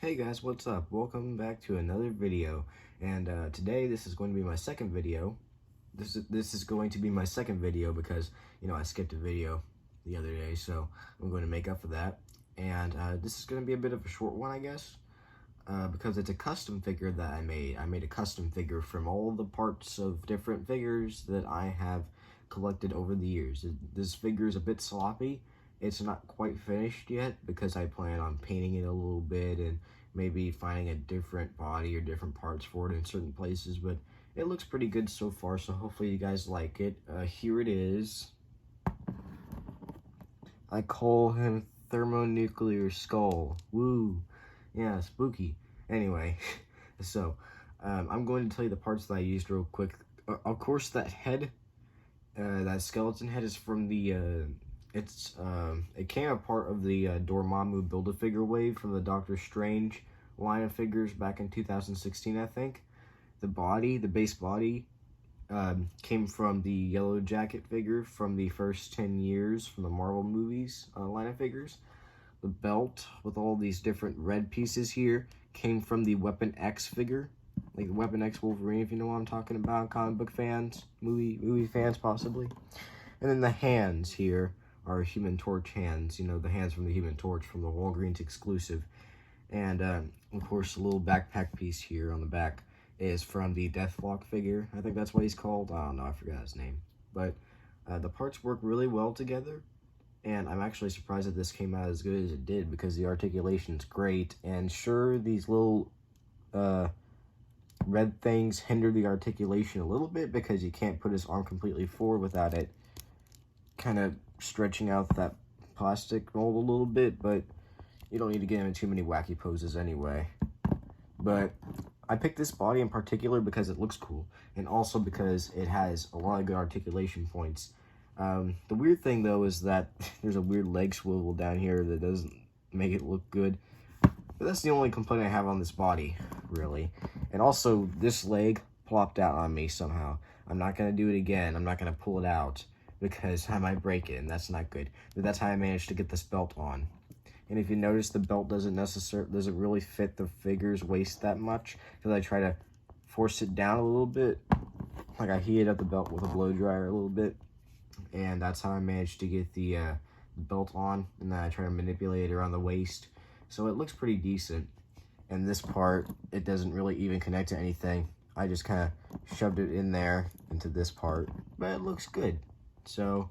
Hey guys, what's up? Welcome back to another video. And today this is going to be my second video. This is going to be my second video because, you know, I skipped a video the other day, so I'm going to make up for that. And this is going to be a bit of a short one, I guess, because it's a custom figure that I made. I made a custom figure from all the parts of different figures that I have collected over the years. This figure is a bit sloppy. It's not quite finished yet because I plan on painting it a little bit and maybe finding a different body or different parts for it in certain places, but it looks pretty good so far, so hopefully you guys like it. Here it is. I call him Thermonuclear Skull. Woo! Yeah, spooky. Anyway, so I'm going to tell you the parts that I used real quick. Of course, that head, that skeleton head is from the it came a part of the Dormammu Build-A-Figure wave from the Doctor Strange line of figures back in 2016, I think. The body, the base body, came from the Yellow Jacket figure from the first 10 years from the Marvel movies line of figures. The belt with all these different red pieces here came from the Weapon X figure, like the Weapon X Wolverine, if you know what I'm talking about, comic book fans, movie fans possibly. And then the hands here are Human Torch hands, you know, the hands from the Human Torch from the Walgreens exclusive. And, of course, the little backpack piece here on the back is from the Deathlock figure. I think that's what he's called. I don't know, I forgot his name. But the parts work really well together, and I'm actually surprised that this came out as good as it did because the articulation's great. And sure, these little red things hinder the articulation a little bit because you can't put his arm completely forward without it kind of stretching out that plastic mold a little bit, but you don't need to get him in too many wacky poses anyway. But I picked this body in particular because it looks cool, and also because it has a lot of good articulation points. The weird thing, though, is that there's a weird leg swivel down here that doesn't make it look good. But that's the only complaint I have on this body, really. And also, this leg plopped out on me somehow. I'm not going to do it again. I'm not going to pull it out because I might break it, and that's not good. But that's how I managed to get this belt on. And if you notice, the belt doesn't really fit the figure's waist that much, because I try to force it down a little bit. Like I heated up the belt with a blow dryer a little bit, and that's how I managed to get the belt on. And then I try to manipulate it around the waist, so it looks pretty decent. And this part, it doesn't really even connect to anything. I just kind of shoved it in there into this part, but it looks good. So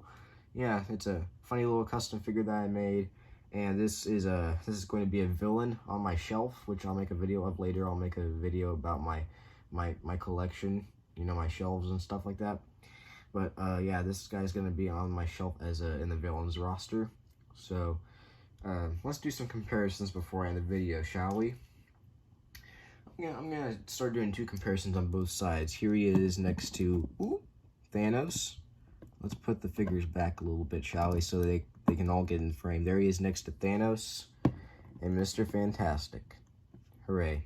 yeah, it's a funny little custom figure that I made. And this is going to be a villain on my shelf, which I'll make a video of later. I'll make a video about my collection, you know, my shelves and stuff like that. But yeah, this guy's going to be on my shelf as in the villains roster. So let's do some comparisons before I end the video, shall we? I'm gonna start doing two comparisons on both sides. Here he is next to Thanos. Let's put the figures back a little bit, shall we, so they can all get in frame. There he is next to Thanos and Mr. Fantastic. Hooray.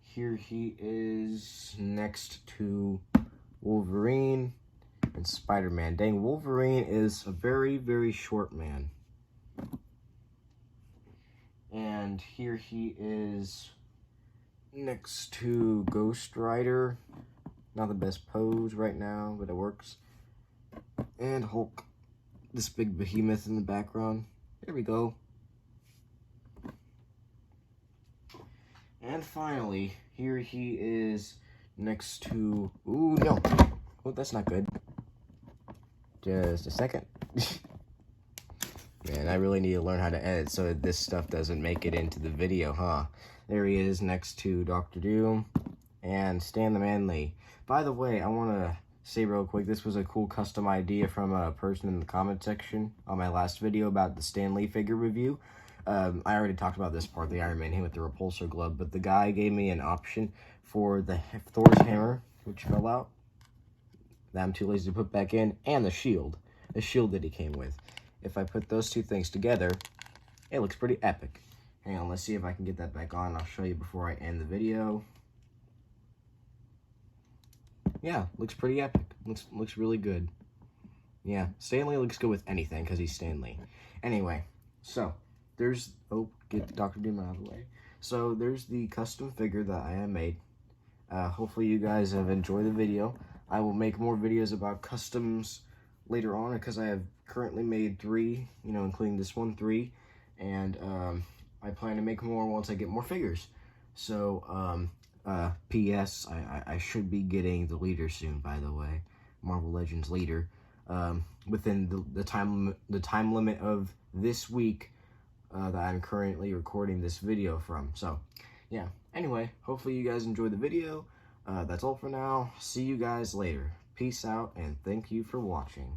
Here he is next to Wolverine and Spider-Man. Dang, Wolverine is a very, very short man. And here he is next to Ghost Rider. Not the best pose right now, but it works. And Hulk. This big behemoth in the background. There we go. And finally, here he is next to... Ooh, no. Oh, that's not good. Just a second. Man, I really need to learn how to edit so that this stuff doesn't make it into the video, huh? There he is next to Dr. Doom and Stan the Man Lee. By the way, I want to say real quick, this was a cool custom idea from a person in the comment section on my last video about the Stan Lee figure review. I already talked about this part, the Iron Man hit with the repulsor glove, but the guy gave me an option for the Thor's hammer, which fell out, that I'm too lazy to put back in, and the shield that he came with. If I put those two things together, it looks pretty epic. Hang on, let's see if I can get that back on. I'll show you before I end the video. Yeah, looks pretty epic. Looks really good. Yeah, Stan Lee looks good with anything because he's Stan Lee. Anyway, so get Dr. Doom out of the way. So there's the custom figure that I have made. Hopefully you guys have enjoyed the video. I will make more videos about customs later on because I have currently made 3, including this one, 3. And I plan to make more once I get more figures. So, P.S. I should be getting the leader soon, by the way. Marvel Legends leader. Within the time limit of this week that I'm currently recording this video from. So, yeah. Anyway, hopefully you guys enjoyed the video. That's all for now. See you guys later. Peace out, and thank you for watching.